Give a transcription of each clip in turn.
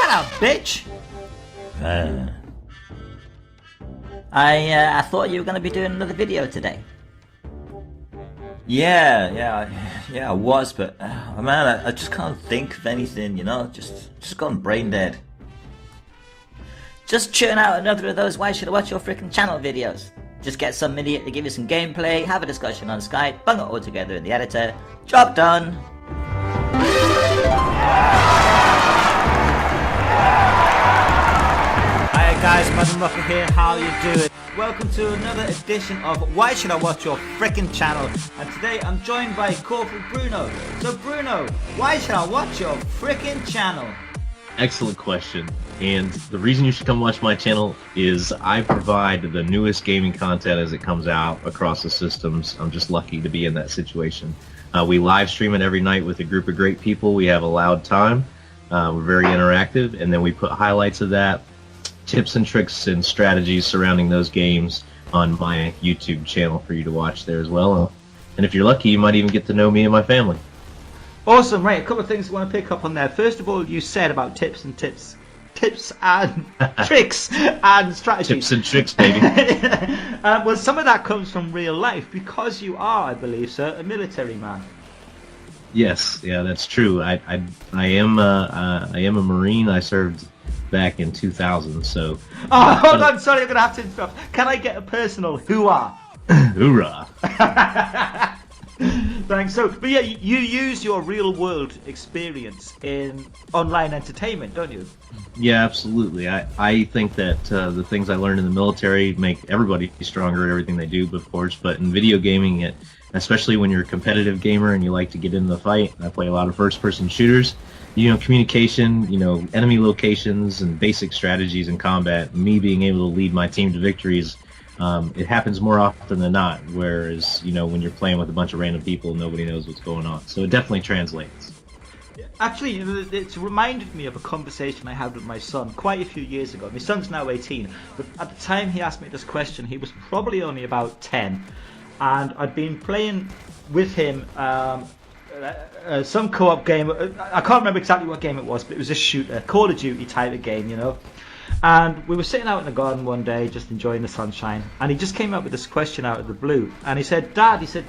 Shut up, bitch! I thought you were going to be doing another video today. Yeah, I was, but man, I just can't think of anything, you know, just gone brain dead. Just churn out another of those why should I watch your frickin' channel videos. Just get some idiot to give you some gameplay, have a discussion on Skype, bung it all together in the editor, job done. Hi guys, Motherfucker here, how you doing? Welcome to another edition of Why Should I Watch Your Frickin' Channel? And today I'm joined by CorporalBruno. So Bruno, why should I watch your frickin' channel? Excellent question. And the reason you should come watch my channel is I provide the newest gaming content as it comes out across the systems. I'm just lucky to be in that situation. We live stream it every night with a group of great people. We have a loud time. We're very interactive, and then we put highlights of that, tips and tricks and strategies surrounding those games on my YouTube channel for you to watch there as well. And if you're lucky, you might even get to know me and my family. Awesome, right, a couple of things I want to pick up on there. First of all, you said about tips and tricks and strategies. Tips and tricks, baby. Well, some of that comes from real life because you are, I believe, sir, a military man. Yes, yeah, that's true. I am a Marine. I served back in 2000, so... Oh, hold on, sorry, I'm going to have to interrupt. Can I get a personal hoorah? Hoorah. Thanks. So, but yeah, you use your real-world experience in online entertainment, don't you? Yeah, absolutely. I think that the things I learned in the military make everybody stronger at everything they do, of course, but in video gaming, especially when you're a competitive gamer and you like to get in the fight, I play a lot of first-person shooters, you know, communication, you know, enemy locations and basic strategies in combat, me being able to lead my team to victories, it happens more often than not, whereas, you know, when you're playing with a bunch of random people, nobody knows what's going on. So it definitely translates. Actually, it's reminded me of a conversation I had with my son quite a few years ago. My son's now 18, but at the time he asked me this question, he was probably only about 10. And I'd been playing with him some co-op game. I can't remember exactly what game it was, but it was a shooter, Call of Duty type of game, you know. And we were sitting out in the garden one day, just enjoying the sunshine, and he just came up with this question out of the blue. And he said, Dad, he said,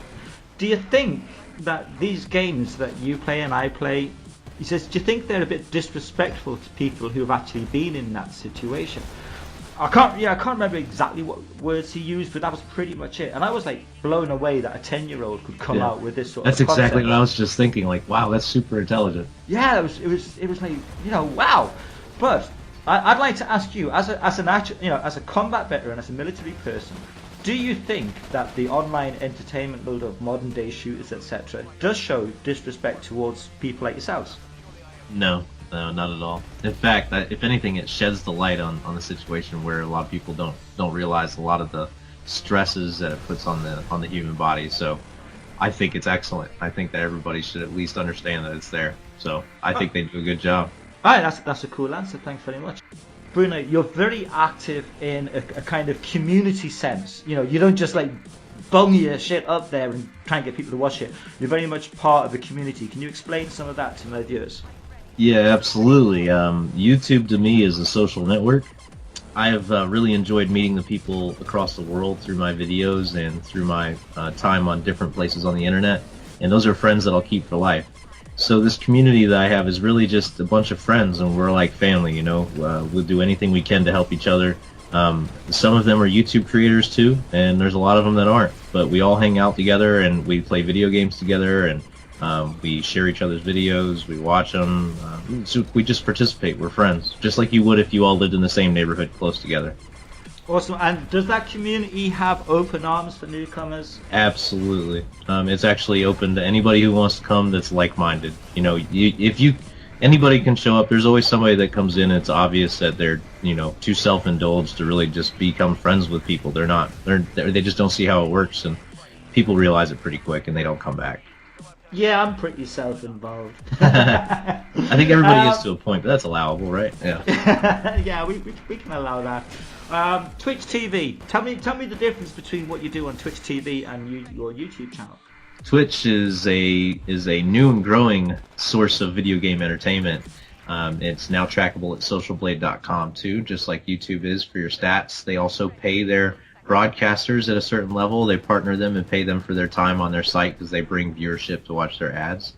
do you think that these games that you play and I play, he says, do you think they're a bit disrespectful to people who have actually been in that situation? I can't remember exactly what words he used, but that was pretty much it. And I was like blown away that a 10-year-old could come out with this sort of That's exactly concept. what I was just thinking. Like, wow, that's super intelligent. Yeah, it was like, you know, wow. But I'd like to ask you, as a combat veteran, as a military person, do you think that the online entertainment world of modern day shooters, etc., does show disrespect towards people like yourselves? No, not at all. In fact, if anything, it sheds the light on the situation where a lot of people don't realize a lot of the stresses that it puts on the human body. So I think it's excellent. I think that everybody should at least understand that it's there. So I think they do a good job. All right, that's a cool answer. Thanks very much. Bruno, you're very active in a kind of community sense. You know, you don't just like bung your shit up there and try and get people to watch it. You're very much part of the community. Can you explain some of that to my viewers? Yeah, absolutely. YouTube to me is a social network. I have really enjoyed meeting the people across the world through my videos and through my time on different places on the internet. And those are friends that I'll keep for life. So this community that I have is really just a bunch of friends, and we're like family, you know. We'll do anything we can to help each other. Some of them are YouTube creators too, and there's a lot of them that aren't. But we all hang out together, and we play video games together, and we share each other's videos, we watch them, so we just participate. We're friends, just like you would if you all lived in the same neighborhood close together. Awesome. And does that community have open arms for newcomers? Absolutely. It's actually open to anybody who wants to come that's like-minded. You know, anybody can show up. There's always somebody that comes in and it's obvious that they're, you know, too self-indulged to really just become friends with people. They just don't see how it works, and people realize it pretty quick and they don't come back. Yeah, I'm pretty self-involved. I think everybody is to a point, but that's allowable, right? Yeah. Yeah, we can allow that. Twitch TV. Tell me the difference between what you do on Twitch TV and your YouTube channel. Twitch is a new and growing source of video game entertainment. It's now trackable at socialblade.com too, just like YouTube is for your stats. They also pay their broadcasters at a certain level. They partner them and pay them for their time on their site because they bring viewership to watch their ads.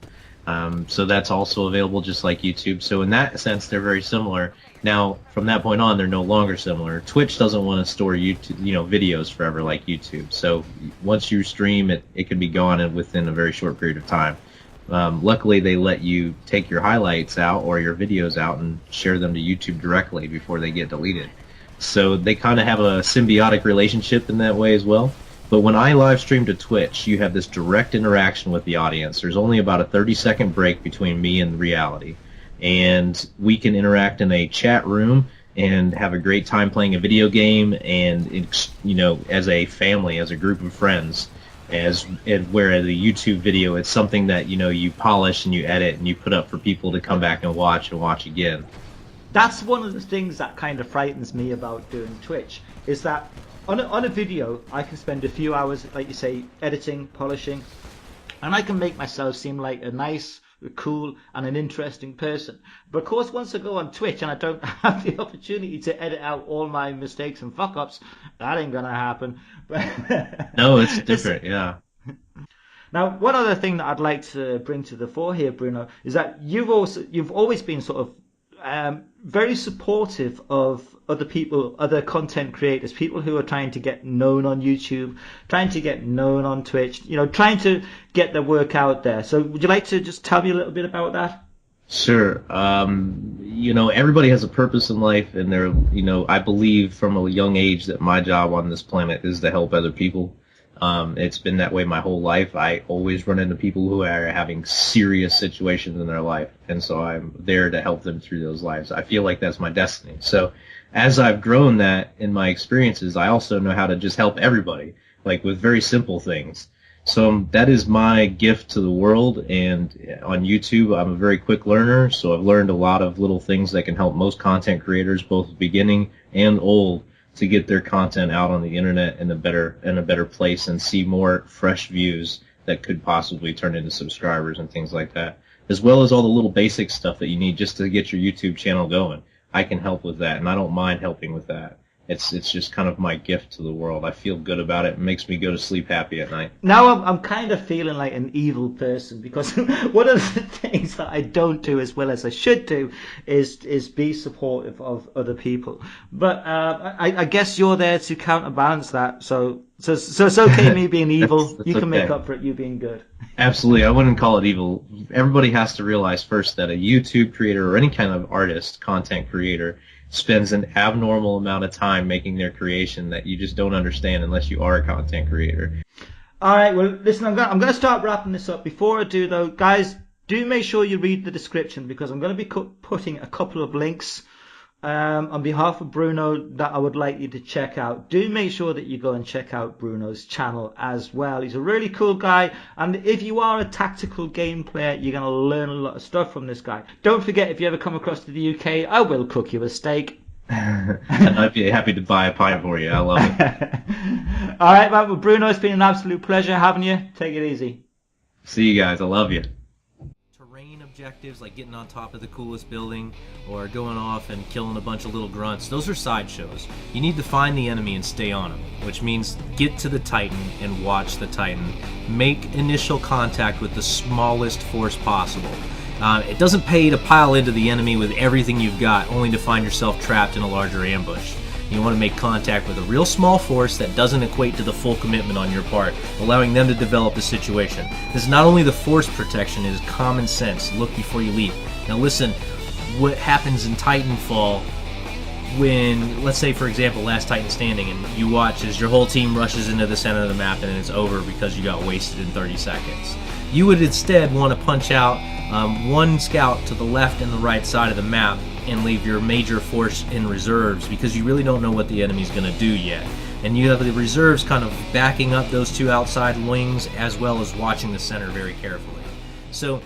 So that's also available just like YouTube. So in that sense, they're very similar. Now, from that point on, they're no longer similar. Twitch doesn't want to store YouTube, videos forever like YouTube. So once you stream it, it can be gone within a very short period of time. Luckily, they let you take your highlights out or your videos out and share them to YouTube directly before they get deleted. So they kind of have a symbiotic relationship in that way as well. But when I live stream to Twitch, you have this direct interaction with the audience. There's only about a 30-second break between me and reality. And we can interact in a chat room and have a great time playing a video game and, as a family, as a group of friends. Whereas a YouTube video, it's something that, you polish and you edit and you put up for people to come back and watch again. That's one of the things that kind of frightens me about doing Twitch, is that on a video I can spend a few hours, like you say, editing, polishing, and I can make myself seem like a nice, cool and an interesting person. But of course, once I go on Twitch and I don't have the opportunity to edit out all my mistakes and fuck-ups, that ain't gonna happen. No, it's different, yeah. Now, one other thing that I'd like to bring to the fore here, Bruno, is that you've always been sort of very supportive of other people, other content creators, people who are trying to get known on YouTube, trying to get known on Twitch, trying to get their work out there. So would you like to just tell me a little bit about that? Sure. Everybody has a purpose in life, and I believe from a young age that my job on this planet is to help other people. It's been that way my whole life. I always run into people who are having serious situations in their life, and so I'm there to help them through those lives. I feel like that's my destiny. So as I've grown that in my experiences, I also know how to just help everybody, like with very simple things. So that is my gift to the world, and on YouTube, I'm a very quick learner, so I've learned a lot of little things that can help most content creators, both beginning and old, to get their content out on the internet in a better place and see more fresh views that could possibly turn into subscribers and things like that, as well as all the little basic stuff that you need just to get your YouTube channel going. I can help with that, and I don't mind helping with that. It's just kind of my gift to the world. I feel good about it. It makes me go to sleep happy at night. Now I'm kind of feeling like an evil person, because one of the things that I don't do as well as I should do is be supportive of other people. But I guess you're there to counterbalance that. So it's okay me being evil. That's you can okay. make up for it, you being good. Absolutely. I wouldn't call it evil. Everybody has to realize first that a YouTube creator or any kind of artist, content creator, spends an abnormal amount of time making their creation that you just don't understand unless you are a content creator. All right, well, listen, I'm going to start wrapping this up. Before I do, though, guys, do make sure you read the description, because I'm going to be putting a couple of links on behalf of Bruno that I would like you to check out. Do make sure that you go and check out Bruno's channel as well. He's a really cool guy, and if you are a tactical game player, you're going to learn a lot of stuff from this guy. Don't forget, if you ever come across to the UK, I will cook you a steak. And I'd be happy to buy a pint for you. I love it. All right, man. Well, Bruno, it's been an absolute pleasure having you. Take it easy. See you guys. I love you. Terrain objectives like getting on top of the coolest building or going off and killing a bunch of little grunts, those are sideshows. You need to find the enemy and stay on him, which means get to the Titan and watch the Titan. Make initial contact with the smallest force possible. It doesn't pay to pile into the enemy with everything you've got only to find yourself trapped in a larger ambush. You want to make contact with a real small force that doesn't equate to the full commitment on your part, allowing them to develop the situation. This is not only the force protection, it is common sense. Look before you leap. Now listen, what happens in Titanfall when, let's say for example, Last Titan Standing, and you watch as your whole team rushes into the center of the map and it's over because you got wasted in 30 seconds. You would instead want to punch out one scout to the left and the right side of the map and leave your major force in reserves, because you really don't know what the enemy's going to do yet. And you have the reserves kind of backing up those two outside wings, as well as watching the center very carefully. So